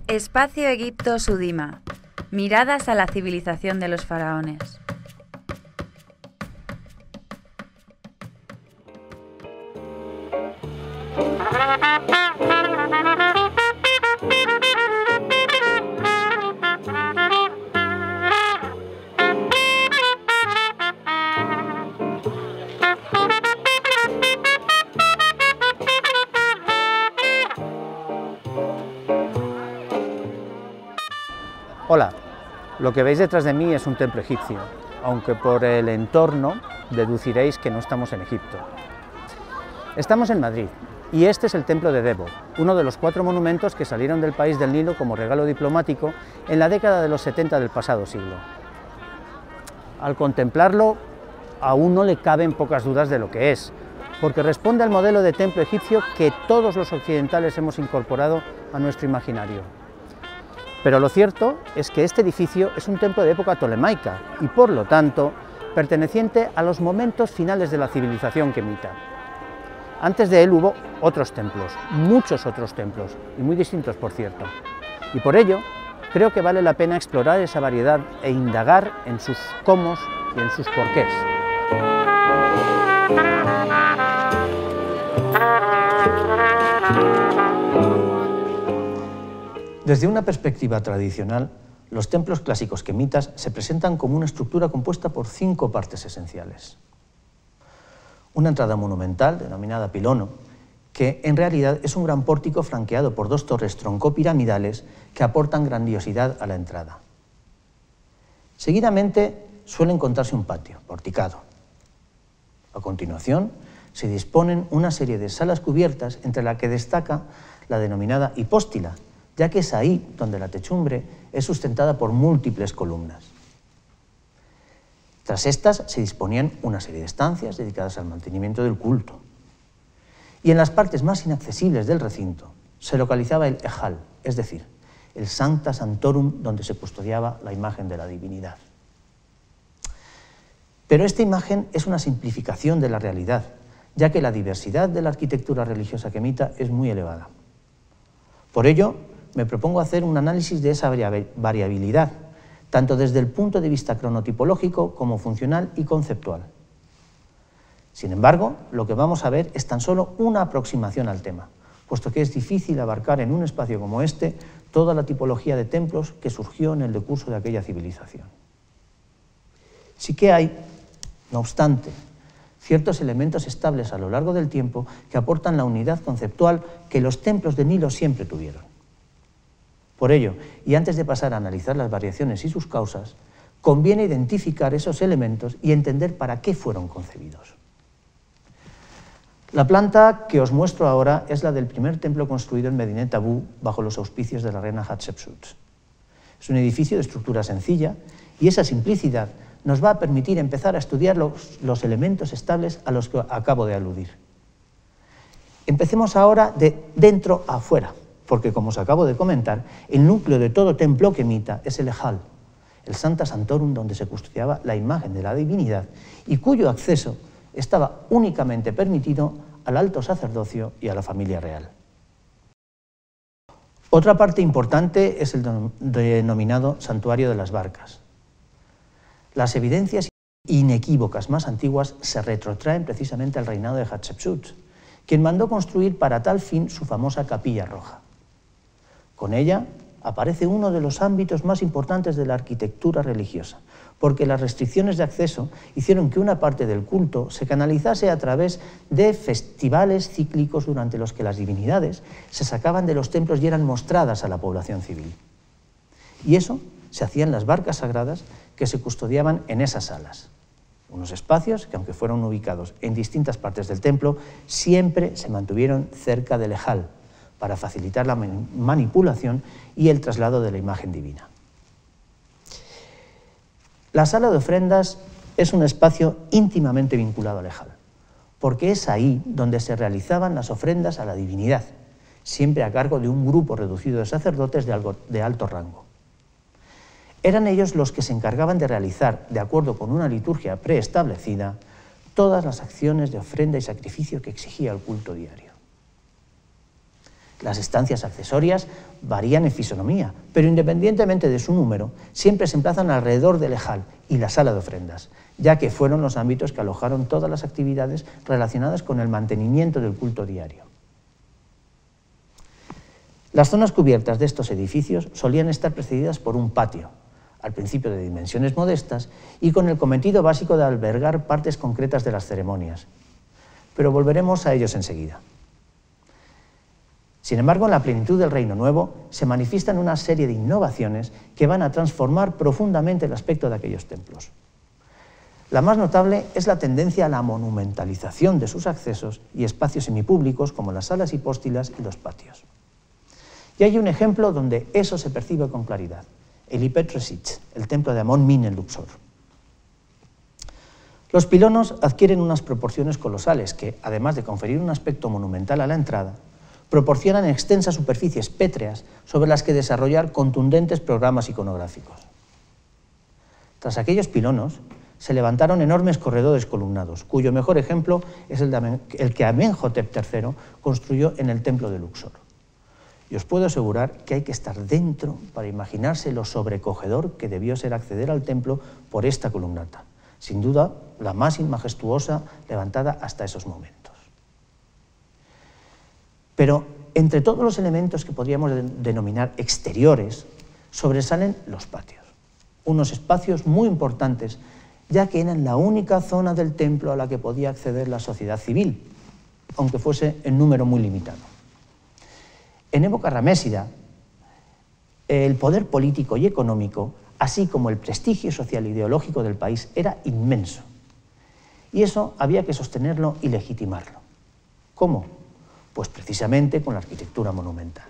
Espacio Egipto Sudima. Miradas a la civilización de los faraones. Hola, lo que veis detrás de mí es un templo egipcio, aunque por el entorno deduciréis que no estamos en Egipto. Estamos en Madrid, y este es el templo de Debo, uno de los 4 monumentos que salieron del país del Nilo como regalo diplomático en la década de los 70 del pasado siglo. Al contemplarlo, a uno le caben pocas dudas de lo que es, porque responde al modelo de templo egipcio que todos los occidentales hemos incorporado a nuestro imaginario. Pero lo cierto es que este edificio es un templo de época tolemaica y, por lo tanto, perteneciente a los momentos finales de la civilización quemita. Antes de él hubo otros templos, muchos otros templos, y muy distintos, por cierto. Y por ello, creo que vale la pena explorar esa variedad e indagar en sus cómo y en sus porqués. Desde una perspectiva tradicional, los templos clásicos quemitas se presentan como una estructura compuesta por 5 partes esenciales. Una entrada monumental, denominada pilono, que en realidad es un gran pórtico flanqueado por 2 torres troncopiramidales que aportan grandiosidad a la entrada. Seguidamente suele encontrarse un patio, porticado. A continuación se disponen una serie de salas cubiertas, entre las que destaca la denominada hipóstila, ya que es ahí donde la techumbre es sustentada por múltiples columnas. Tras estas se disponían una serie de estancias dedicadas al mantenimiento del culto. Y en las partes más inaccesibles del recinto se localizaba el ejal, es decir, el Sancta Sanctorum, donde se custodiaba la imagen de la divinidad. Pero esta imagen es una simplificación de la realidad, ya que la diversidad de la arquitectura religiosa quemita es muy elevada. Por ello, me propongo hacer un análisis de esa variabilidad, tanto desde el punto de vista cronotipológico como funcional y conceptual. Sin embargo, lo que vamos a ver es tan solo una aproximación al tema, puesto que es difícil abarcar en un espacio como este toda la tipología de templos que surgió en el decurso de aquella civilización. Sí que hay, no obstante, ciertos elementos estables a lo largo del tiempo que aportan la unidad conceptual que los templos del Nilo siempre tuvieron. Por ello, y antes de pasar a analizar las variaciones y sus causas, conviene identificar esos elementos y entender para qué fueron concebidos. La planta que os muestro ahora es la del primer templo construido en Medinet Habu bajo los auspicios de la reina Hatshepsut. Es un edificio de estructura sencilla y esa simplicidad nos va a permitir empezar a estudiar los elementos estables a los que acabo de aludir. Empecemos ahora de dentro a afuera, porque, como os acabo de comentar, el núcleo de todo templo quemita es el ejal, el Sancta Sanctorum, donde se custodiaba la imagen de la divinidad y cuyo acceso estaba únicamente permitido al alto sacerdocio y a la familia real. Otra parte importante es el denominado Santuario de las Barcas. Las evidencias inequívocas más antiguas se retrotraen precisamente al reinado de Hatshepsut, quien mandó construir para tal fin su famosa Capilla Roja. Con ella aparece uno de los ámbitos más importantes de la arquitectura religiosa, porque las restricciones de acceso hicieron que una parte del culto se canalizase a través de festivales cíclicos durante los que las divinidades se sacaban de los templos y eran mostradas a la población civil. Y eso se hacía en las barcas sagradas que se custodiaban en esas salas. Unos espacios que, aunque fueron ubicados en distintas partes del templo, siempre se mantuvieron cerca del ejal, para facilitar la manipulación y el traslado de la imagen divina. La sala de ofrendas es un espacio íntimamente vinculado al ejal, porque es ahí donde se realizaban las ofrendas a la divinidad, siempre a cargo de un grupo reducido de sacerdotes de alto rango. Eran ellos los que se encargaban de realizar, de acuerdo con una liturgia preestablecida, todas las acciones de ofrenda y sacrificio que exigía el culto diario. Las estancias accesorias varían en fisonomía, pero independientemente de su número, siempre se emplazan alrededor del ejal y la sala de ofrendas, ya que fueron los ámbitos que alojaron todas las actividades relacionadas con el mantenimiento del culto diario. Las zonas cubiertas de estos edificios solían estar precedidas por un patio, al principio de dimensiones modestas y con el cometido básico de albergar partes concretas de las ceremonias. Pero volveremos a ellos enseguida. Sin embargo, en la plenitud del Reino Nuevo se manifiestan una serie de innovaciones que van a transformar profundamente el aspecto de aquellos templos. La más notable es la tendencia a la monumentalización de sus accesos y espacios semipúblicos como las salas hipóstilas y los patios. Y hay un ejemplo donde eso se percibe con claridad: el Hipetresić, el templo de Amón-Min en Luxor. Los pilonos adquieren unas proporciones colosales que, además de conferir un aspecto monumental a la entrada, proporcionan extensas superficies pétreas sobre las que desarrollar contundentes programas iconográficos. Tras aquellos pilonos se levantaron enormes corredores columnados, cuyo mejor ejemplo es el que Amenhotep III construyó en el templo de Luxor. Y os puedo asegurar que hay que estar dentro para imaginarse lo sobrecogedor que debió ser acceder al templo por esta columnata, sin duda la más majestuosa levantada hasta esos momentos. Pero entre todos los elementos que podríamos denominar exteriores, sobresalen los patios, unos espacios muy importantes, ya que eran la única zona del templo a la que podía acceder la sociedad civil, aunque fuese en número muy limitado. En época ramésida, el poder político y económico, así como el prestigio social e ideológico del país, era inmenso. Y eso había que sostenerlo y legitimarlo. ¿Cómo? Pues precisamente con la arquitectura monumental.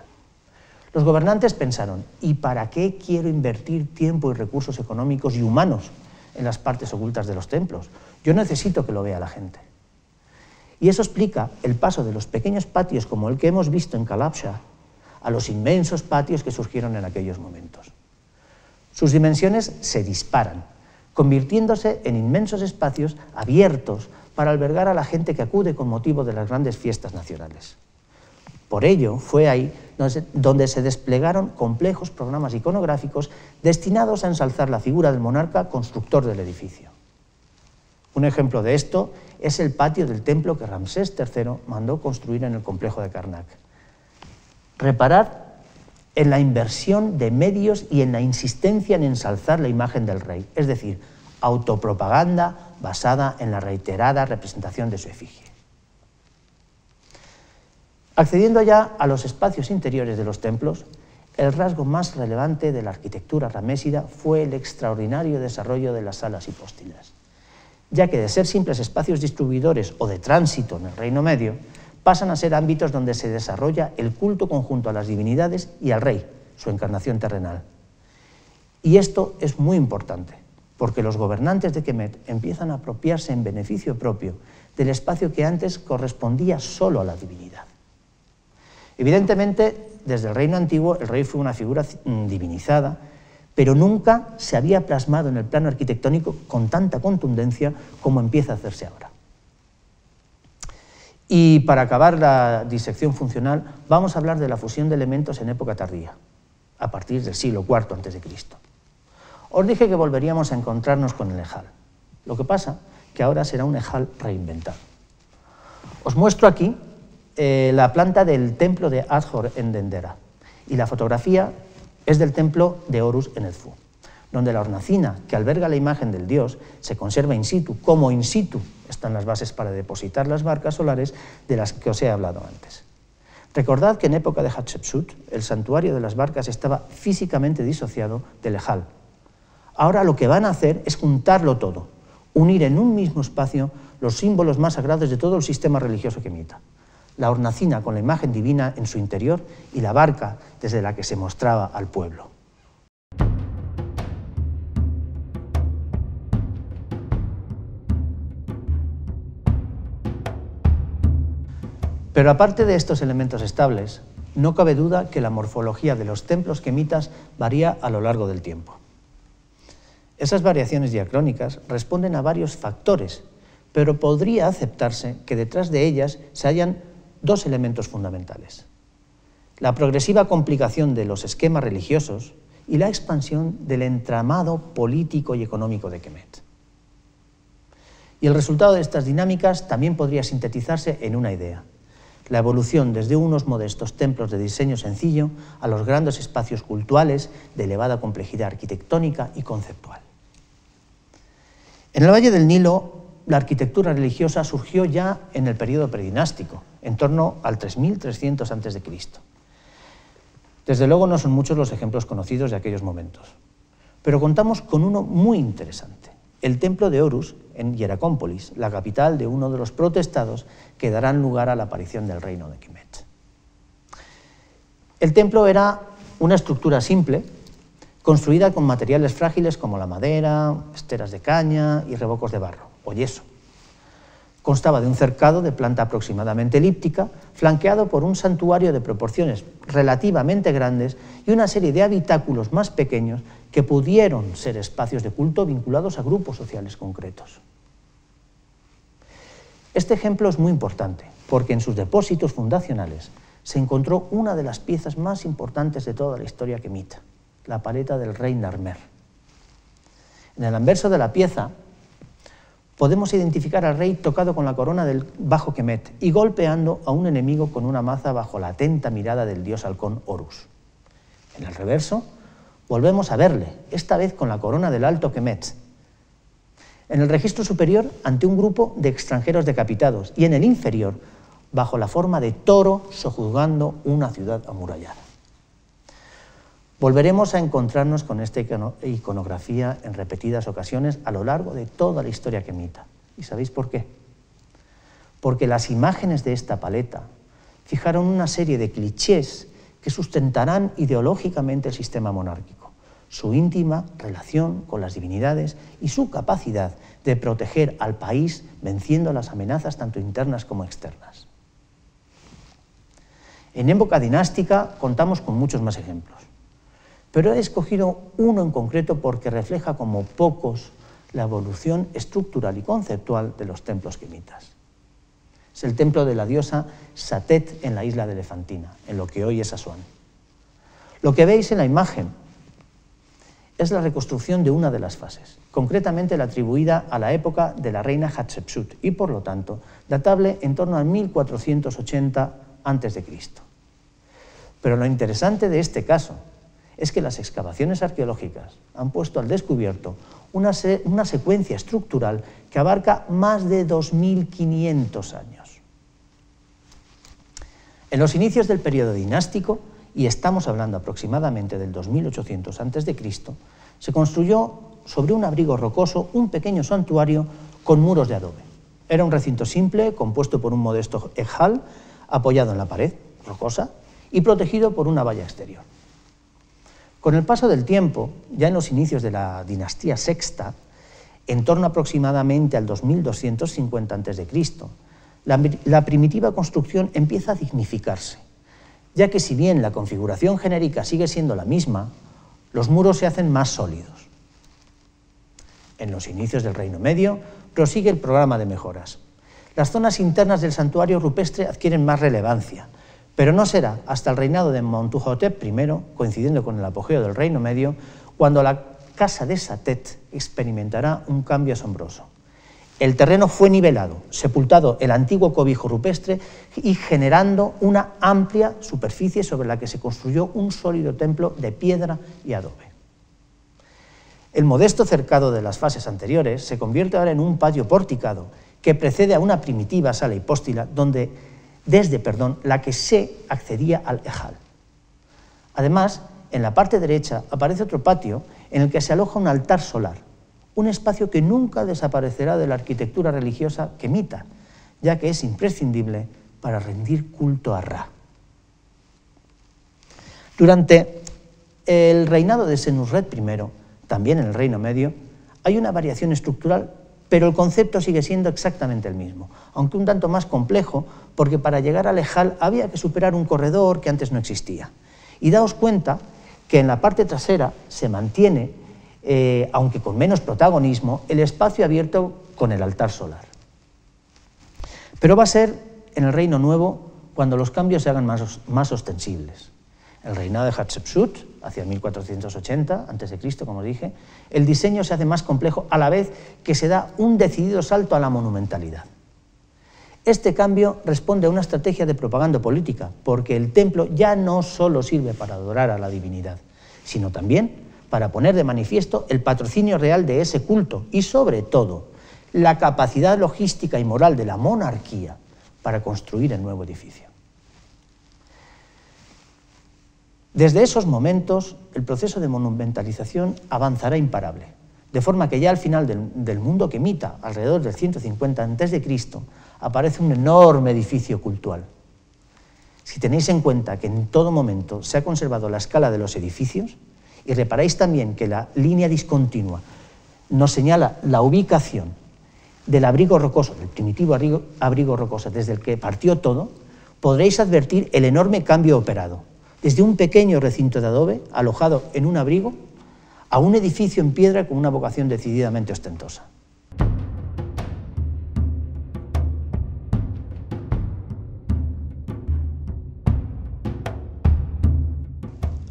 Los gobernantes pensaron: ¿y para qué quiero invertir tiempo y recursos económicos y humanos en las partes ocultas de los templos? Yo necesito que lo vea la gente. Y eso explica el paso de los pequeños patios como el que hemos visto en Kalabsha a los inmensos patios que surgieron en aquellos momentos. Sus dimensiones se disparan, convirtiéndose en inmensos espacios abiertos para albergar a la gente que acude con motivo de las grandes fiestas nacionales. Por ello, fue ahí donde se desplegaron complejos programas iconográficos destinados a ensalzar la figura del monarca constructor del edificio. Un ejemplo de esto es el patio del templo que Ramsés III mandó construir en el complejo de Karnak. Reparad en la inversión de medios y en la insistencia en ensalzar la imagen del rey, es decir, autopropaganda basada en la reiterada representación de su efigie. Accediendo ya a los espacios interiores de los templos, el rasgo más relevante de la arquitectura ramésida fue el extraordinario desarrollo de las salas hipóstilas, ya que de ser simples espacios distribuidores o de tránsito en el Reino Medio, pasan a ser ámbitos donde se desarrolla el culto conjunto a las divinidades y al rey, su encarnación terrenal. Y esto es muy importante, porque los gobernantes de Kemet empiezan a apropiarse en beneficio propio del espacio que antes correspondía solo a la divinidad. Evidentemente, desde el reino antiguo, el rey fue una figura divinizada, pero nunca se había plasmado en el plano arquitectónico con tanta contundencia como empieza a hacerse ahora. Y para acabar la disección funcional, vamos a hablar de la fusión de elementos en época tardía, a partir del siglo IV a.C. Os dije que volveríamos a encontrarnos con el ejal. Lo que pasa que ahora será un ejal reinventado. Os muestro aquí la planta del templo de Hathor en Dendera, y la fotografía es del templo de Horus en Edfu, donde la hornacina que alberga la imagen del dios se conserva in situ, como in situ están las bases para depositar las barcas solares de las que os he hablado antes. Recordad que en época de Hatshepsut el santuario de las barcas estaba físicamente disociado del ejal. Ahora lo que van a hacer es juntarlo todo, unir en un mismo espacio los símbolos más sagrados de todo el sistema religioso kemita. La hornacina con la imagen divina en su interior y la barca desde la que se mostraba al pueblo. Pero aparte de estos elementos estables, no cabe duda que la morfología de los templos kemitas varía a lo largo del tiempo. Esas variaciones diacrónicas responden a varios factores, pero podría aceptarse que detrás de ellas se hallan dos elementos fundamentales. la progresiva complicación de los esquemas religiosos y la expansión del entramado político y económico de Kemet. Y el resultado de estas dinámicas también podría sintetizarse en una idea: la evolución desde unos modestos templos de diseño sencillo a los grandes espacios cultuales de elevada complejidad arquitectónica y conceptual. En el Valle del Nilo, la arquitectura religiosa surgió ya en el periodo predinástico, en torno al 3300 a.C. Desde luego no son muchos los ejemplos conocidos de aquellos momentos, pero contamos con uno muy interesante: el templo de Horus en Hieracómpolis, la capital de uno de los protestados que darán lugar a la aparición del reino de Kemet. El templo era una estructura simple, construida con materiales frágiles como la madera, esteras de caña y revocos de barro o yeso. Constaba de un cercado de planta aproximadamente elíptica, flanqueado por un santuario de proporciones relativamente grandes y una serie de habitáculos más pequeños que pudieron ser espacios de culto vinculados a grupos sociales concretos. Este ejemplo es muy importante porque en sus depósitos fundacionales se encontró una de las piezas más importantes de toda la historia kemita, la paleta del rey Narmer. En el anverso de la pieza podemos identificar al rey tocado con la corona del Bajo Kemet y golpeando a un enemigo con una maza bajo la atenta mirada del dios halcón Horus. En el reverso volvemos a verle, esta vez con la corona del Alto Kemet. En el registro superior ante un grupo de extranjeros decapitados y en el inferior bajo la forma de toro sojuzgando una ciudad amurallada. Volveremos a encontrarnos con esta iconografía en repetidas ocasiones a lo largo de toda la historia kemita. ¿Y sabéis por qué? Porque las imágenes de esta paleta fijaron una serie de clichés que sustentarán ideológicamente el sistema monárquico, su íntima relación con las divinidades y su capacidad de proteger al país venciendo las amenazas tanto internas como externas. En época dinástica contamos con muchos más ejemplos, pero he escogido uno en concreto porque refleja como pocos la evolución estructural y conceptual de los templos kemitas. Es el templo de la diosa Satet en la isla de Elefantina, en lo que hoy es Asuán. Lo que veis en la imagen es la reconstrucción de una de las fases, concretamente la atribuida a la época de la reina Hatshepsut y, por lo tanto, datable en torno al 1480 a.C. Pero lo interesante de este caso es que las excavaciones arqueológicas han puesto al descubierto una secuencia estructural que abarca más de 2500 años. En los inicios del periodo dinástico, y estamos hablando aproximadamente del 2800 a.C., se construyó sobre un abrigo rocoso un pequeño santuario con muros de adobe. Era un recinto simple compuesto por un modesto ejal apoyado en la pared rocosa y protegido por una valla exterior. Con el paso del tiempo, ya en los inicios de la dinastía sexta, en torno aproximadamente al 2250 a.C., la primitiva construcción empieza a dignificarse, ya que si bien la configuración genérica sigue siendo la misma, los muros se hacen más sólidos. En los inicios del Reino Medio prosigue el programa de mejoras. Las zonas internas del santuario rupestre adquieren más relevancia, pero no será hasta el reinado de Montuhotep I, coincidiendo con el apogeo del Reino Medio, cuando la casa de Satet experimentará un cambio asombroso. El terreno fue nivelado, sepultado el antiguo cobijo rupestre y generando una amplia superficie sobre la que se construyó un sólido templo de piedra y adobe. El modesto cercado de las fases anteriores se convierte ahora en un patio porticado que precede a una primitiva sala hipóstila desde la que se accedía al ejal. Además, en la parte derecha aparece otro patio en el que se aloja un altar solar, un espacio que nunca desaparecerá de la arquitectura religiosa kemita, ya que es imprescindible para rendir culto a Ra. Durante el reinado de Senusret I, también en el Reino Medio, hay una variación estructural, pero el concepto sigue siendo exactamente el mismo, aunque un tanto más complejo, porque para llegar al ejal había que superar un corredor que antes no existía. Y daos cuenta que en la parte trasera se mantiene, aunque con menos protagonismo, el espacio abierto con el altar solar. Pero va a ser en el Reino Nuevo cuando los cambios se hagan más ostensibles. El reinado de Hatshepsut, hacia 1480 a.C., como dije, el diseño se hace más complejo a la vez que se da un decidido salto a la monumentalidad. Este cambio responde a una estrategia de propaganda política, porque el templo ya no solo sirve para adorar a la divinidad, sino también para poner de manifiesto el patrocinio real de ese culto y, sobre todo, la capacidad logística y moral de la monarquía para construir el nuevo edificio. Desde esos momentos, el proceso de monumentalización avanzará imparable, de forma que ya al final del mundo Kemita, alrededor del 150 a.C., aparece un enorme edificio cultual. Si tenéis en cuenta que en todo momento se ha conservado la escala de los edificios, y reparáis también que la línea discontinua nos señala la ubicación del abrigo rocoso, del primitivo abrigo rocoso desde el que partió todo, podréis advertir el enorme cambio operado, desde un pequeño recinto de adobe alojado en un abrigo a un edificio en piedra con una vocación decididamente ostentosa.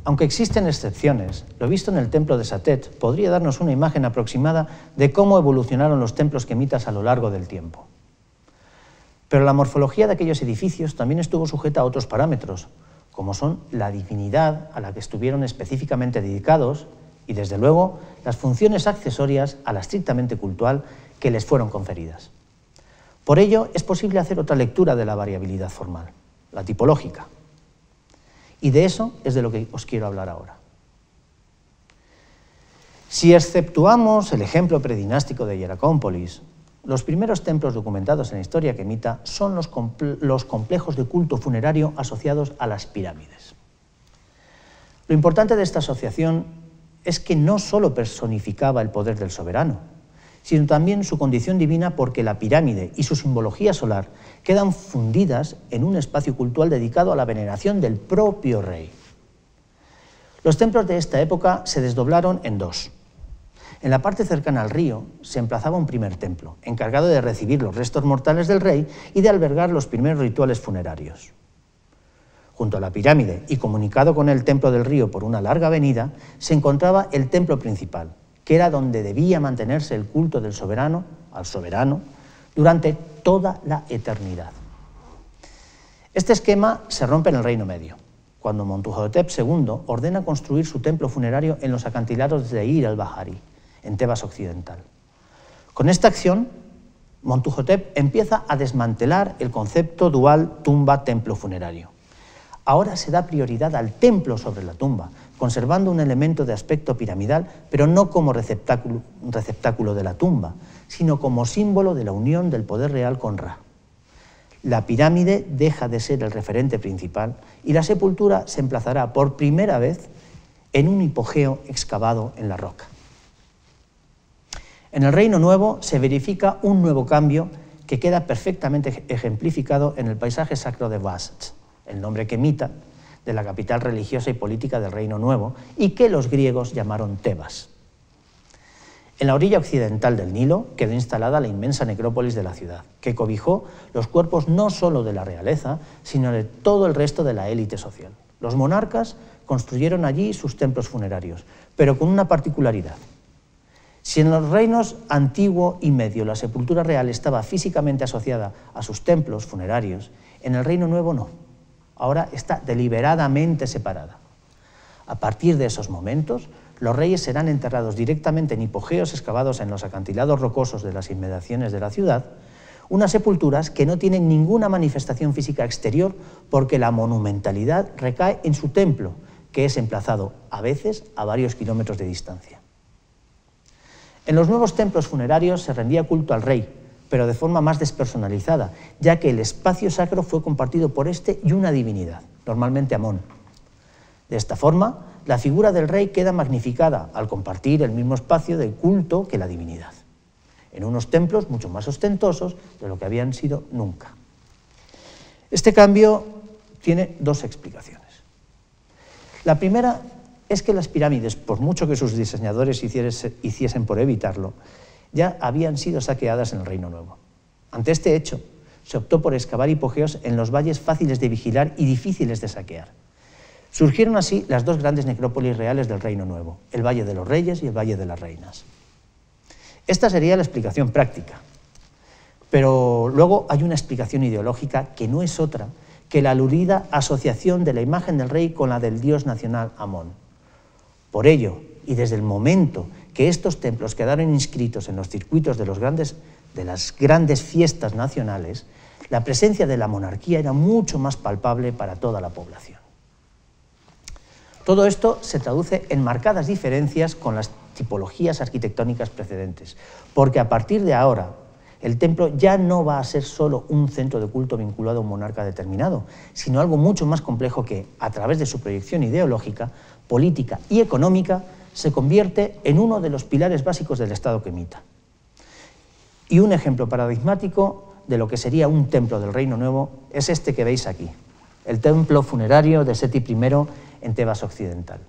Aunque existen excepciones, lo visto en el templo de Satet podría darnos una imagen aproximada de cómo evolucionaron los templos kemitas a lo largo del tiempo. Pero la morfología de aquellos edificios también estuvo sujeta a otros parámetros, como son la divinidad a la que estuvieron específicamente dedicados y, desde luego, las funciones accesorias a la estrictamente cultual que les fueron conferidas. Por ello, es posible hacer otra lectura de la variabilidad formal, la tipológica. Y de eso es de lo que os quiero hablar ahora. Si exceptuamos el ejemplo predinástico de Hieracómpolis, los primeros templos documentados en la historia kemita son los complejos de culto funerario asociados a las pirámides. Lo importante de esta asociación es que no solo personificaba el poder del soberano, sino también su condición divina, porque la pirámide y su simbología solar quedan fundidas en un espacio cultural dedicado a la veneración del propio rey. Los templos de esta época se desdoblaron en dos. En la parte cercana al río se emplazaba un primer templo, encargado de recibir los restos mortales del rey y de albergar los primeros rituales funerarios. Junto a la pirámide y comunicado con el templo del río por una larga avenida, se encontraba el templo principal, que era donde debía mantenerse el culto del soberano al soberano durante toda la eternidad. Este esquema se rompe en el Reino Medio, cuando Montuhotep II ordena construir su templo funerario en los acantilados de Ir el-Bahari, en Tebas occidental. Con esta acción, Montuhotep empieza a desmantelar el concepto dual tumba-templo funerario. Ahora se da prioridad al templo sobre la tumba, conservando un elemento de aspecto piramidal, pero no como receptáculo de la tumba, sino como símbolo de la unión del poder real con Ra. La pirámide deja de ser el referente principal y la sepultura se emplazará por primera vez en un hipogeo excavado en la roca. En el Reino Nuevo se verifica un nuevo cambio que queda perfectamente ejemplificado en el paisaje sacro de Vast, el nombre kemita de la capital religiosa y política del Reino Nuevo, y que los griegos llamaron Tebas. En la orilla occidental del Nilo quedó instalada la inmensa necrópolis de la ciudad, que cobijó los cuerpos no solo de la realeza, sino de todo el resto de la élite social. Los monarcas construyeron allí sus templos funerarios, pero con una particularidad. Si en los reinos antiguo y medio la sepultura real estaba físicamente asociada a sus templos funerarios, en el Reino Nuevo no. Ahora está deliberadamente separada. A partir de esos momentos, los reyes serán enterrados directamente en hipogeos excavados en los acantilados rocosos de las inmediaciones de la ciudad, unas sepulturas que no tienen ninguna manifestación física exterior porque la monumentalidad recae en su templo, que es emplazado a veces a varios kilómetros de distancia. En los nuevos templos funerarios se rendía culto al rey, pero de forma más despersonalizada, ya que el espacio sacro fue compartido por éste y una divinidad, normalmente Amón. De esta forma, la figura del rey queda magnificada al compartir el mismo espacio de culto que la divinidad, en unos templos mucho más ostentosos de lo que habían sido nunca. Este cambio tiene dos explicaciones. La primera es que las pirámides, por mucho que sus diseñadores hiciesen por evitarlo, ya habían sido saqueadas en el Reino Nuevo. Ante este hecho, se optó por excavar hipogeos en los valles fáciles de vigilar y difíciles de saquear. Surgieron así las dos grandes necrópolis reales del Reino Nuevo, el Valle de los Reyes y el Valle de las Reinas. Esta sería la explicación práctica, pero luego hay una explicación ideológica que no es otra que la aludida asociación de la imagen del rey con la del dios nacional Amón. Por ello, y desde el momento que estos templos quedaron inscritos en los circuitos de las grandes fiestas nacionales, la presencia de la monarquía era mucho más palpable para toda la población. Todo esto se traduce en marcadas diferencias con las tipologías arquitectónicas precedentes, porque a partir de ahora el templo ya no va a ser solo un centro de culto vinculado a un monarca determinado, sino algo mucho más complejo que, a través de su proyección ideológica, política y económica, se convierte en uno de los pilares básicos del Estado quemita. Y un ejemplo paradigmático de lo que sería un templo del Reino Nuevo es este que veis aquí, el templo funerario de Seti I en Tebas Occidental.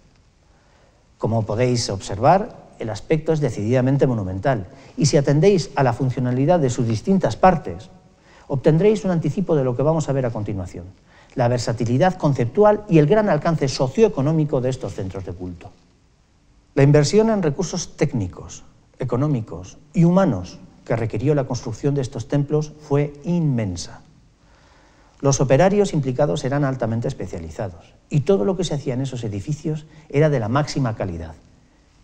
Como podéis observar, el aspecto es decididamente monumental, y si atendéis a la funcionalidad de sus distintas partes, obtendréis un anticipo de lo que vamos a ver a continuación, la versatilidad conceptual y el gran alcance socioeconómico de estos centros de culto. La inversión en recursos técnicos, económicos y humanos que requirió la construcción de estos templos fue inmensa. Los operarios implicados eran altamente especializados y todo lo que se hacía en esos edificios era de la máxima calidad,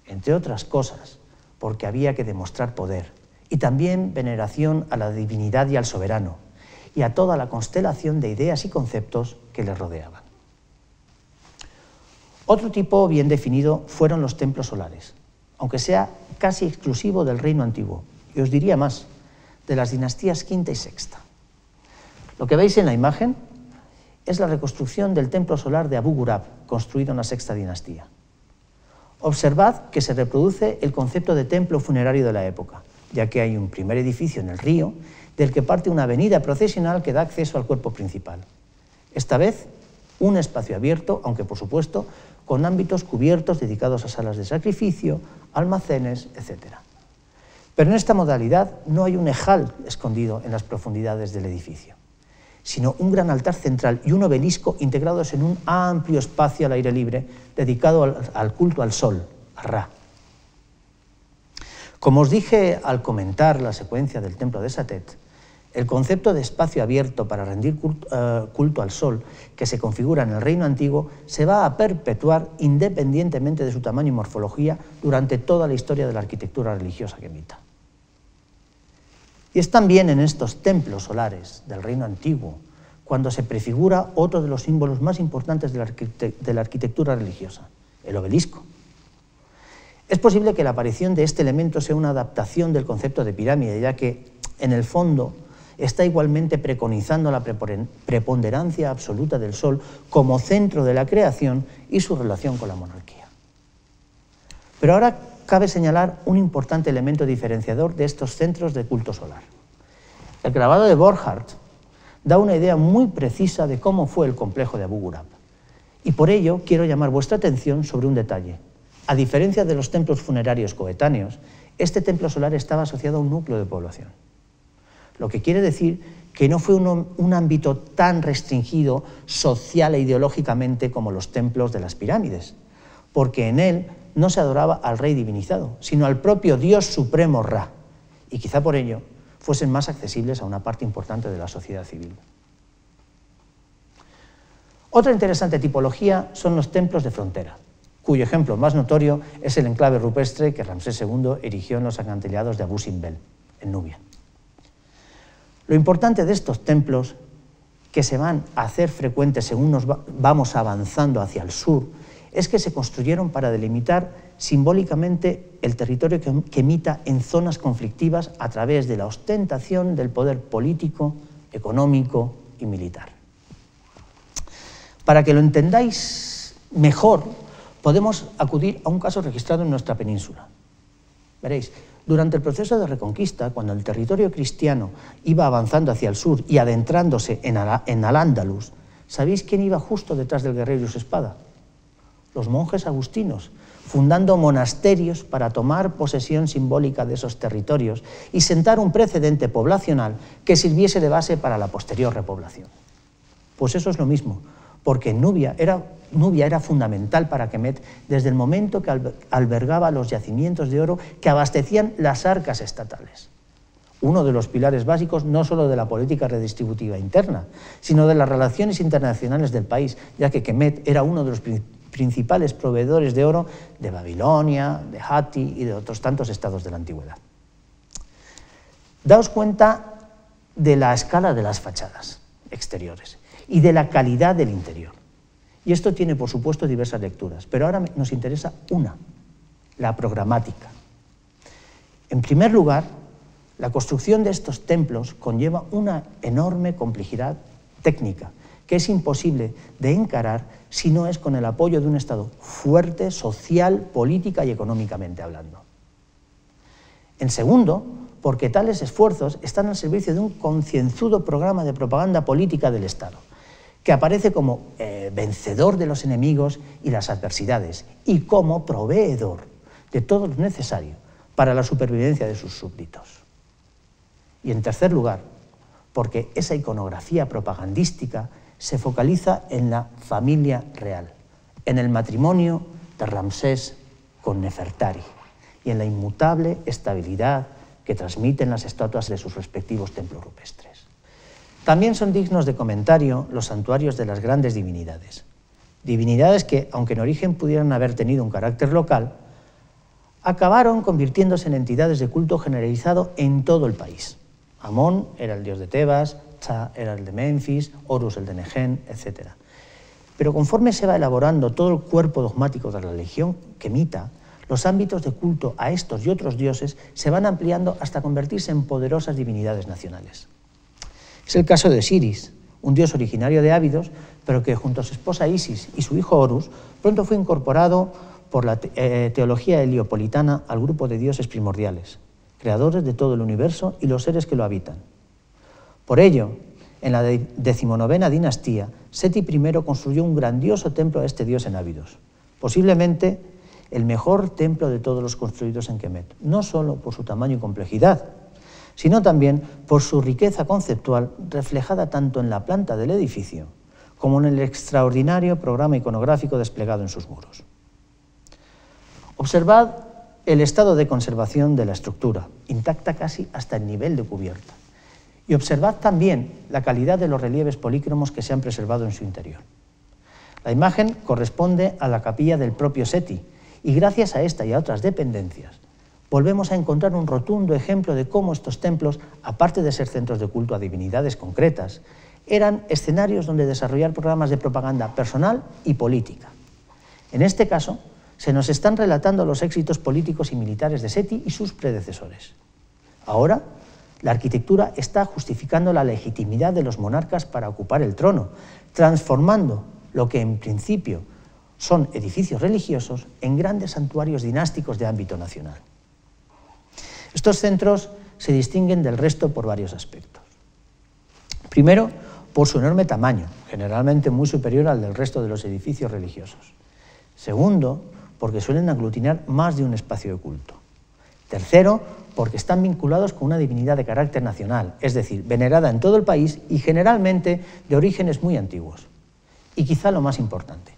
entre otras cosas porque había que demostrar poder y también veneración a la divinidad y al soberano y a toda la constelación de ideas y conceptos que les rodeaban. Otro tipo bien definido fueron los templos solares, aunque sea casi exclusivo del Reino Antiguo, y os diría más, de las dinastías quinta y sexta. Lo que veis en la imagen es la reconstrucción del templo solar de Abu Ghurab, construido en la sexta dinastía. Observad que se reproduce el concepto de templo funerario de la época, ya que hay un primer edificio en el río, del que parte una avenida procesional que da acceso al cuerpo principal. Esta vez, un espacio abierto, aunque por supuesto, con ámbitos cubiertos dedicados a salas de sacrificio, almacenes, etc. Pero en esta modalidad no hay un ejal escondido en las profundidades del edificio, sino un gran altar central y un obelisco integrados en un amplio espacio al aire libre dedicado al culto al sol, a Ra. Como os dije al comentar la secuencia del templo de Satet, el concepto de espacio abierto para rendir culto al sol que se configura en el Reino Antiguo se va a perpetuar independientemente de su tamaño y morfología durante toda la historia de la arquitectura religiosa quemita. Y es también en estos templos solares del Reino Antiguo cuando se prefigura otro de los símbolos más importantes de la arquitectura religiosa, el obelisco. Es posible que la aparición de este elemento sea una adaptación del concepto de pirámide, ya que, en el fondo, está igualmente preconizando la preponderancia absoluta del Sol como centro de la creación y su relación con la monarquía. Pero ahora cabe señalar un importante elemento diferenciador de estos centros de culto solar. El grabado de Borchardt da una idea muy precisa de cómo fue el complejo de Abu Ghurab. Y por ello quiero llamar vuestra atención sobre un detalle. A diferencia de los templos funerarios coetáneos, este templo solar estaba asociado a un núcleo de población. Lo que quiere decir que no fue un ámbito tan restringido social e ideológicamente como los templos de las pirámides, porque en él no se adoraba al rey divinizado, sino al propio Dios supremo Ra, y quizá por ello fuesen más accesibles a una parte importante de la sociedad civil. Otra interesante tipología son los templos de frontera, cuyo ejemplo más notorio es el enclave rupestre que Ramsés II erigió en los acantilados de Abu Simbel, en Nubia. Lo importante de estos templos, que se van a hacer frecuentes según nos vamos avanzando hacia el sur, es que se construyeron para delimitar simbólicamente el territorio quemita en zonas conflictivas a través de la ostentación del poder político, económico y militar. Para que lo entendáis mejor, podemos acudir a un caso registrado en nuestra península. Veréis, durante el proceso de Reconquista, cuando el territorio cristiano iba avanzando hacia el sur y adentrándose en Al-Ándalus, ¿sabéis quién iba justo detrás del guerrero y su espada? los monjes agustinos, fundando monasterios para tomar posesión simbólica de esos territorios y sentar un precedente poblacional que sirviese de base para la posterior repoblación. Pues eso es lo mismo, porque Nubia era fundamental para Kemet desde el momento que albergaba los yacimientos de oro que abastecían las arcas estatales. Uno de los pilares básicos no solo de la política redistributiva interna, sino de las relaciones internacionales del país, ya que Kemet era uno de los principales proveedores de oro de Babilonia, de Hatti y de otros tantos estados de la antigüedad. Daos cuenta de la escala de las fachadas exteriores y de la calidad del interior. Y esto tiene, por supuesto, diversas lecturas, pero ahora nos interesa una, la programática. En primer lugar, la construcción de estos templos conlleva una enorme complejidad técnica que es imposible de encarar si no es con el apoyo de un Estado fuerte, social, política y económicamente hablando. En segundo, porque tales esfuerzos están al servicio de un concienzudo programa de propaganda política del Estado, que aparece como vencedor de los enemigos y las adversidades y como proveedor de todo lo necesario para la supervivencia de sus súbditos. Y en tercer lugar, porque esa iconografía propagandística se focaliza en la familia real, en el matrimonio de Ramsés con Nefertari y en la inmutable estabilidad que transmiten las estatuas de sus respectivos templos rupestres. También son dignos de comentario los santuarios de las grandes divinidades. Divinidades que, aunque en origen pudieran haber tenido un carácter local, acabaron convirtiéndose en entidades de culto generalizado en todo el país. Amón era el dios de Tebas, Ptah era el de Menfis, Horus el de Negen, etc. Pero conforme se va elaborando todo el cuerpo dogmático de la religión kemita, los ámbitos de culto a estos y otros dioses se van ampliando hasta convertirse en poderosas divinidades nacionales. Es el caso de Osiris, un dios originario de Ábidos, pero que junto a su esposa Isis y su hijo Horus, pronto fue incorporado por la teología heliopolitana al grupo de dioses primordiales, creadores de todo el universo y los seres que lo habitan. Por ello, en la 19ª dinastía, Seti I construyó un grandioso templo a este dios en Ábidos, posiblemente el mejor templo de todos los construidos en Kemet, no solo por su tamaño y complejidad, sino también por su riqueza conceptual reflejada tanto en la planta del edificio como en el extraordinario programa iconográfico desplegado en sus muros. Observad el estado de conservación de la estructura, intacta casi hasta el nivel de cubierta. Y observad también la calidad de los relieves polícromos que se han preservado en su interior. La imagen corresponde a la capilla del propio Seti, y gracias a esta y a otras dependencias, volvemos a encontrar un rotundo ejemplo de cómo estos templos, aparte de ser centros de culto a divinidades concretas, eran escenarios donde desarrollar programas de propaganda personal y política. En este caso, se nos están relatando los éxitos políticos y militares de Seti y sus predecesores. Ahora, la arquitectura está justificando la legitimidad de los monarcas para ocupar el trono, transformando lo que en principio son edificios religiosos en grandes santuarios dinásticos de ámbito nacional. Estos centros se distinguen del resto por varios aspectos. Primero, por su enorme tamaño, generalmente muy superior al del resto de los edificios religiosos. Segundo, porque suelen aglutinar más de un espacio de culto. Tercero, porque están vinculados con una divinidad de carácter nacional, es decir, venerada en todo el país y generalmente de orígenes muy antiguos. Y quizá lo más importante,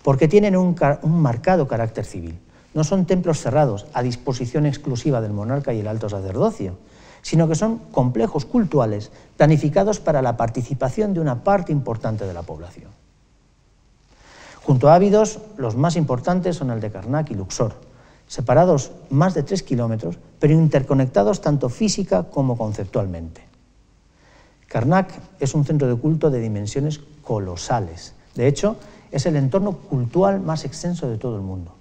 porque tienen un marcado carácter civil. No son templos cerrados a disposición exclusiva del monarca y el alto sacerdocio, sino que son complejos cultuales planificados para la participación de una parte importante de la población. Junto a Ábidos, los más importantes son el de Karnak y Luxor, separados más de 3 kilómetros, pero interconectados tanto física como conceptualmente. Karnak es un centro de culto de dimensiones colosales. De hecho, es el entorno cultural más extenso de todo el mundo.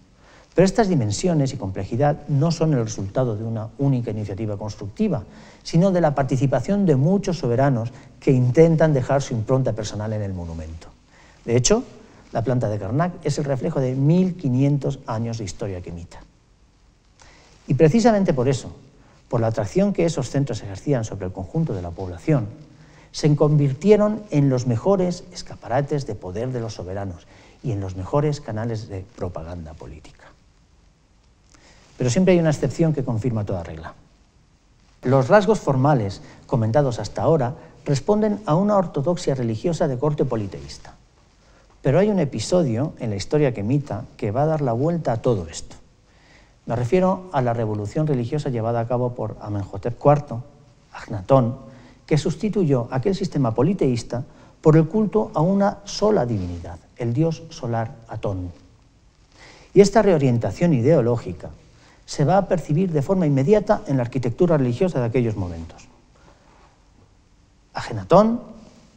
Pero estas dimensiones y complejidad no son el resultado de una única iniciativa constructiva, sino de la participación de muchos soberanos que intentan dejar su impronta personal en el monumento. De hecho, la planta de Karnak es el reflejo de 1500 años de historia kemita. Y precisamente por eso, por la atracción que esos centros ejercían sobre el conjunto de la población, se convirtieron en los mejores escaparates de poder de los soberanos y en los mejores canales de propaganda política. Pero siempre hay una excepción que confirma toda regla. Los rasgos formales comentados hasta ahora responden a una ortodoxia religiosa de corte politeísta. Pero hay un episodio en la historia quemita que va a dar la vuelta a todo esto. Me refiero a la revolución religiosa llevada a cabo por Amenhotep IV, Agnatón, que sustituyó aquel sistema politeísta por el culto a una sola divinidad, el dios solar Atón. Y esta reorientación ideológica se va a percibir de forma inmediata en la arquitectura religiosa de aquellos momentos. Ajenatón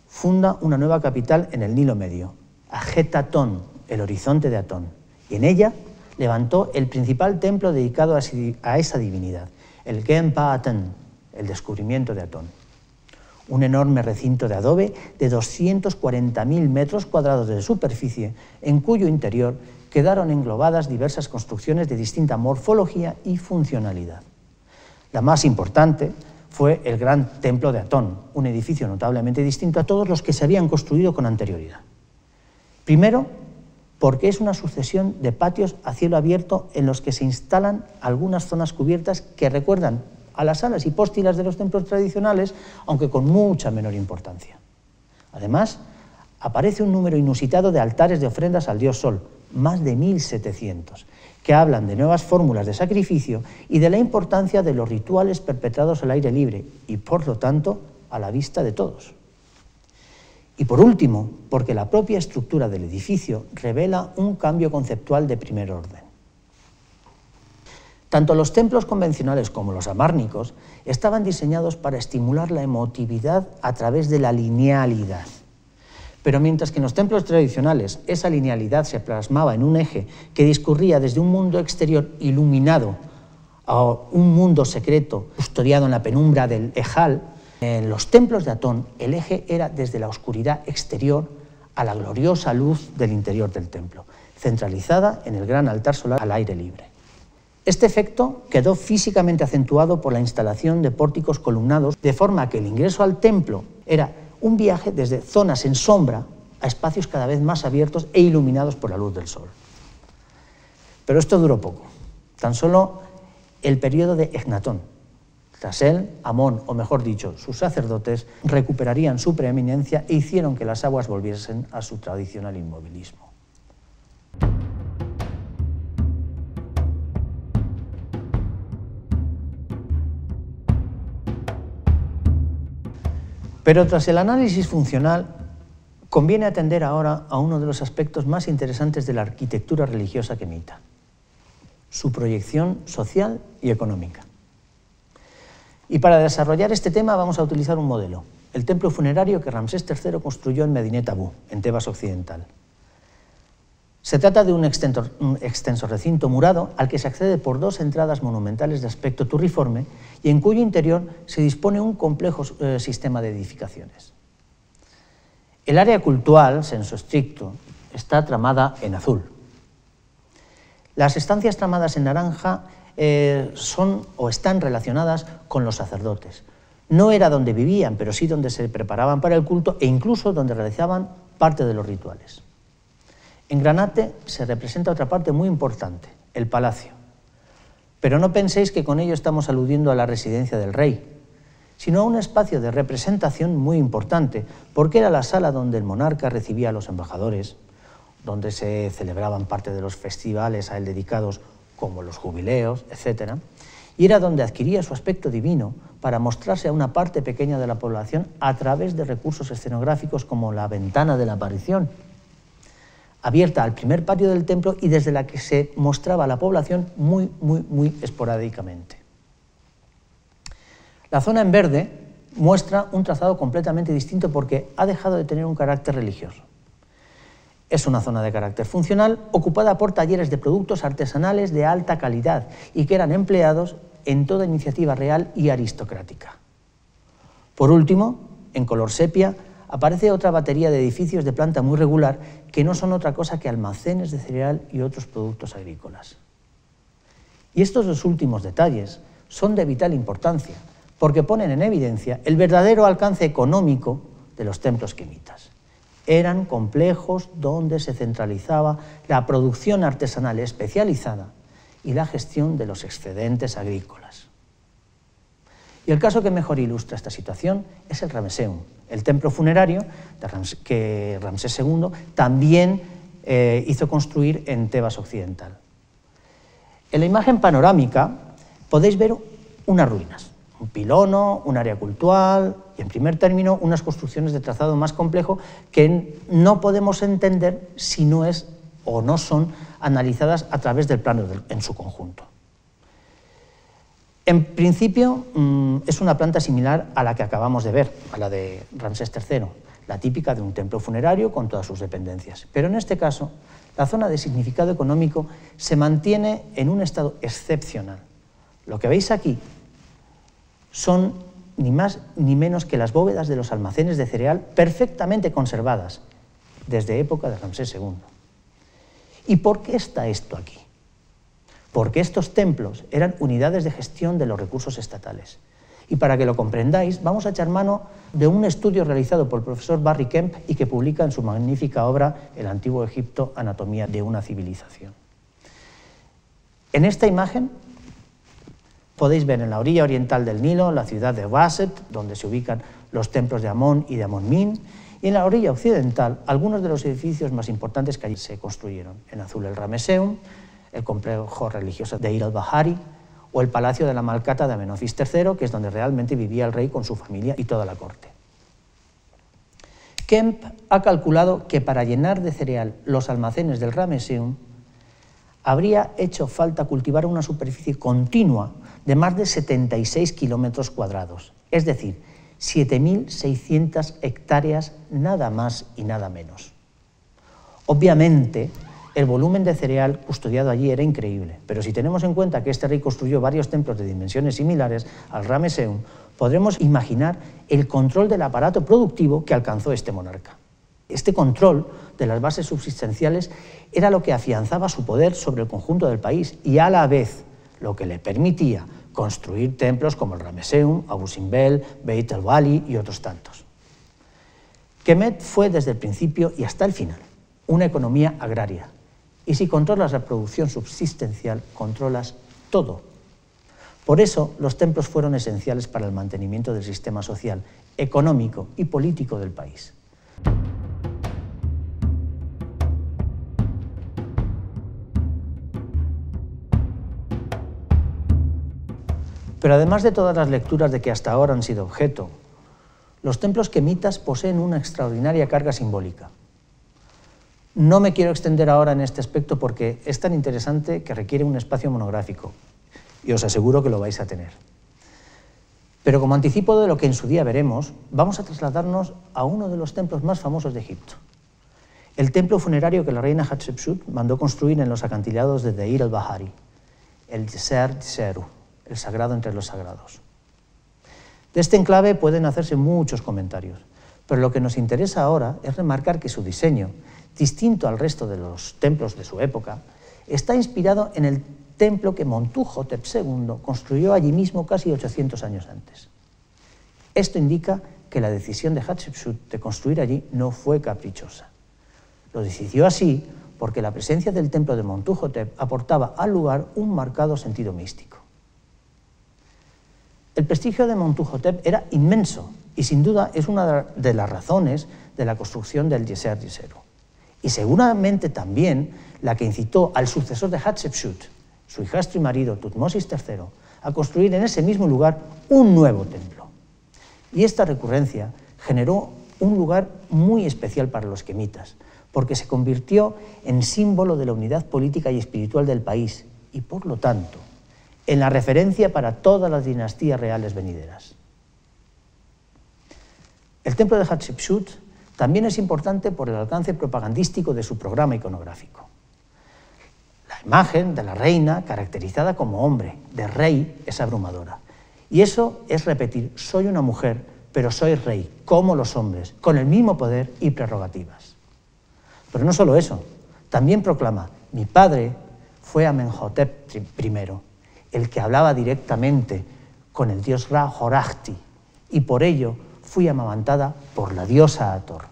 funda una nueva capital en el Nilo Medio, Ajetatón, el horizonte de Atón, y en ella levantó el principal templo dedicado a esa divinidad, el Genpa Aten, el descubrimiento de Atón. Un enorme recinto de adobe de 240.000 metros cuadrados de superficie, en cuyo interior quedaron englobadas diversas construcciones de distinta morfología y funcionalidad. La más importante fue el gran templo de Atón, un edificio notablemente distinto a todos los que se habían construido con anterioridad. Primero, porque es una sucesión de patios a cielo abierto en los que se instalan algunas zonas cubiertas que recuerdan a las salas y póstilas de los templos tradicionales, aunque con mucha menor importancia. Además, aparece un número inusitado de altares de ofrendas al dios Sol, más de 1.700, que hablan de nuevas fórmulas de sacrificio y de la importancia de los rituales perpetrados al aire libre y, por lo tanto, a la vista de todos. Y por último, porque la propia estructura del edificio revela un cambio conceptual de primer orden. Tanto los templos convencionales como los amárnicos estaban diseñados para estimular la emotividad a través de la linealidad. Pero mientras que en los templos tradicionales esa linealidad se plasmaba en un eje que discurría desde un mundo exterior iluminado a un mundo secreto custodiado en la penumbra del Ejal, en los templos de Atón el eje era desde la oscuridad exterior a la gloriosa luz del interior del templo, centralizada en el gran altar solar al aire libre. Este efecto quedó físicamente acentuado por la instalación de pórticos columnados, de forma que el ingreso al templo era un viaje desde zonas en sombra a espacios cada vez más abiertos e iluminados por la luz del sol. Pero esto duró poco, tan solo el periodo de Ejnatón. Tras él, Amón, o mejor dicho, sus sacerdotes, recuperarían su preeminencia e hicieron que las aguas volviesen a su tradicional inmovilismo. Pero tras el análisis funcional, conviene atender ahora a uno de los aspectos más interesantes de la arquitectura religiosa quemita: su proyección social y económica. Y para desarrollar este tema vamos a utilizar un modelo, el templo funerario que Ramsés III construyó en Medinet Abú, en Tebas Occidental. Se trata de un extenso recinto murado al que se accede por dos entradas monumentales de aspecto turriforme y en cuyo interior se dispone un complejo sistema de edificaciones. El área cultual, sensu stricto, está tramada en azul. Las estancias tramadas en naranja son o están relacionadas con los sacerdotes. No era donde vivían, pero sí donde se preparaban para el culto e incluso donde realizaban parte de los rituales. En granate se representa otra parte muy importante, el palacio. Pero no penséis que con ello estamos aludiendo a la residencia del rey, sino a un espacio de representación muy importante, porque era la sala donde el monarca recibía a los embajadores, donde se celebraban parte de los festivales a él dedicados, como los jubileos, etc., y era donde adquiría su aspecto divino para mostrarse a una parte pequeña de la población a través de recursos escenográficos como la ventana de la aparición, abierta al primer patio del templo y desde la que se mostraba a la población muy esporádicamente. La zona en verde muestra un trazado completamente distinto porque ha dejado de tener un carácter religioso. Es una zona de carácter funcional ocupada por talleres de productos artesanales de alta calidad y que eran empleados en toda iniciativa real y aristocrática. Por último, en color sepia, aparece otra batería de edificios de planta muy regular que no son otra cosa que almacenes de cereal y otros productos agrícolas. Y estos dos últimos detalles son de vital importancia porque ponen en evidencia el verdadero alcance económico de los templos quemitas. eran complejos donde se centralizaba la producción artesanal especializada y la gestión de los excedentes agrícolas. Y el caso que mejor ilustra esta situación es el Ramesseum, el templo funerario que Ramsés II también hizo construir en Tebas occidental. En la imagen panorámica podéis ver unas ruinas, un pilono, un área cultural y, en primer término, unas construcciones de trazado más complejo que no podemos entender si no es o no son analizadas a través del plano en su conjunto. En principio, es una planta similar a la que acabamos de ver, a la de Ramsés III, la típica de un templo funerario con todas sus dependencias. Pero en este caso, la zona de significado económico se mantiene en un estado excepcional. Lo que veis aquí son ni más ni menos que las bóvedas de los almacenes de cereal perfectamente conservadas desde época de Ramsés II. ¿Y por qué está esto aquí? Porque estos templos eran unidades de gestión de los recursos estatales. Y para que lo comprendáis, vamos a echar mano de un estudio realizado por el profesor Barry Kemp y que publica en su magnífica obra El Antiguo Egipto, Anatomía de una civilización. En esta imagen podéis ver en la orilla oriental del Nilo la ciudad de Waset, donde se ubican los templos de Amón y de Amón-Min, y en la orilla occidental algunos de los edificios más importantes que allí se construyeron. En azul el Ramesseum, el complejo religioso de Ir al-Bahari o el palacio de la Malcata de Amenofis III, que es donde realmente vivía el rey con su familia y toda la corte. Kemp ha calculado que para llenar de cereal los almacenes del Ramesseum habría hecho falta cultivar una superficie continua de más de 76 kilómetros cuadrados, es decir, 7.600 hectáreas, nada más y nada menos. Obviamente, el volumen de cereal custodiado allí era increíble, pero si tenemos en cuenta que este rey construyó varios templos de dimensiones similares al Ramesseum, podremos imaginar el control del aparato productivo que alcanzó este monarca. Este control de las bases subsistenciales era lo que afianzaba su poder sobre el conjunto del país y a la vez lo que le permitía construir templos como el Ramesseum, Abu Simbel, Beit el-Wali y otros tantos. Kemet fue desde el principio y hasta el final una economía agraria. Y si controlas la producción subsistencial, controlas todo. Por eso, los templos fueron esenciales para el mantenimiento del sistema social, económico y político del país. Pero además de todas las lecturas de que hasta ahora han sido objeto, los templos kemitas poseen una extraordinaria carga simbólica. No me quiero extender ahora en este aspecto porque es tan interesante que requiere un espacio monográfico y os aseguro que lo vais a tener. Pero como anticipo de lo que en su día veremos, vamos a trasladarnos a uno de los templos más famosos de Egipto, el templo funerario que la reina Hatshepsut mandó construir en los acantilados de Deir el-Bahari, el Djeser Djeseru, el sagrado entre los sagrados. De este enclave pueden hacerse muchos comentarios, pero lo que nos interesa ahora es remarcar que su diseño, distinto al resto de los templos de su época, está inspirado en el templo que Montuhotep II construyó allí mismo casi 800 años antes. Esto indica que la decisión de Hatshepsut de construir allí no fue caprichosa. Lo decidió así porque la presencia del templo de Montuhotep aportaba al lugar un marcado sentido místico. El prestigio de Montuhotep era inmenso y sin duda es una de las razones de la construcción del Djeser Djeseru. Y seguramente también la que incitó al sucesor de Hatshepsut, su hijastro y marido Tutmosis III, a construir en ese mismo lugar un nuevo templo. Y esta recurrencia generó un lugar muy especial para los kemitas, porque se convirtió en símbolo de la unidad política y espiritual del país y, por lo tanto, en la referencia para todas las dinastías reales venideras. El templo de Hatshepsut también es importante por el alcance propagandístico de su programa iconográfico. La imagen de la reina, caracterizada como hombre, de rey, es abrumadora. Y eso es repetir, soy una mujer, pero soy rey, como los hombres, con el mismo poder y prerrogativas. Pero no solo eso, también proclama, mi padre fue Amenhotep I, el que hablaba directamente con el dios Ra-Horajti, y por ello fui amamantada por la diosa Hathor.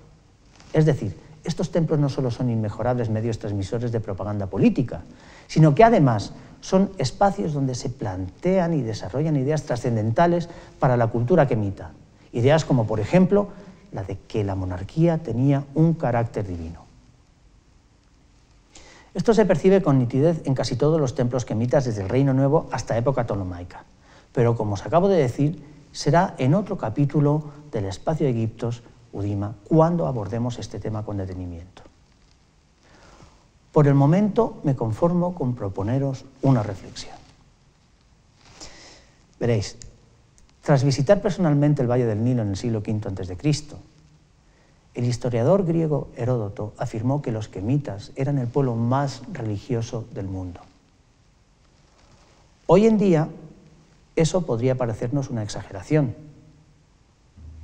Es decir, estos templos no solo son inmejorables medios transmisores de propaganda política, sino que además son espacios donde se plantean y desarrollan ideas trascendentales para la cultura quemita. Ideas como, por ejemplo, la de que la monarquía tenía un carácter divino. Esto se percibe con nitidez en casi todos los templos quemitas desde el Reino Nuevo hasta época ptolomaica. Pero, como os acabo de decir, será en otro capítulo del Espacio de Egiptos, Udima, cuando abordemos este tema con detenimiento. Por el momento me conformo con proponeros una reflexión. Veréis, tras visitar personalmente el Valle del Nilo en el siglo V a.C., el historiador griego Heródoto afirmó que los quemitas eran el pueblo más religioso del mundo. Hoy en día, eso podría parecernos una exageración,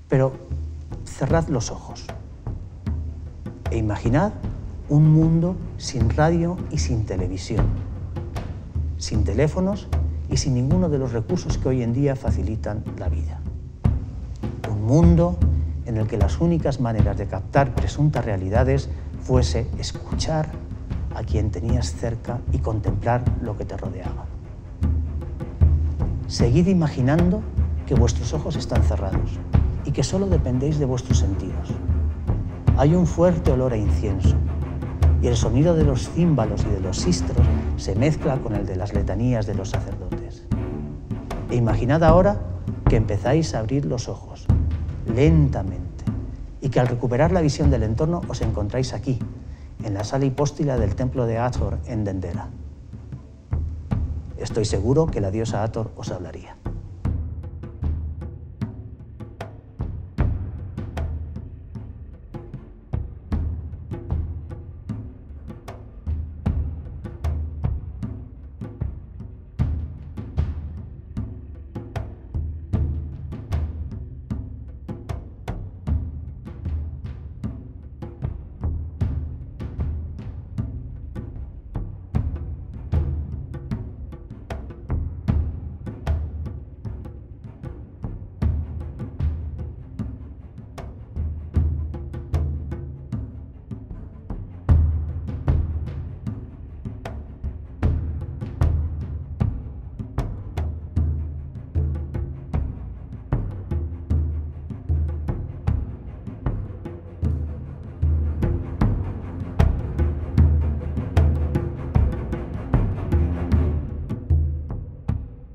pero cerrad los ojos e imaginad un mundo sin radio y sin televisión, sin teléfonos y sin ninguno de los recursos que hoy en día facilitan la vida. Un mundo en el que las únicas maneras de captar presuntas realidades fuese escuchar a quien tenías cerca y contemplar lo que te rodeaba. Seguid imaginando que vuestros ojos están cerrados y que solo dependéis de vuestros sentidos. Hay un fuerte olor a incienso y el sonido de los címbalos y de los sístoros se mezcla con el de las letanías de los sacerdotes. E imaginad ahora que empezáis a abrir los ojos, lentamente, y que al recuperar la visión del entorno os encontráis aquí, en la sala hipóstila del templo de Hathor en Dendera. Estoy seguro que la diosa Hathor os hablaría.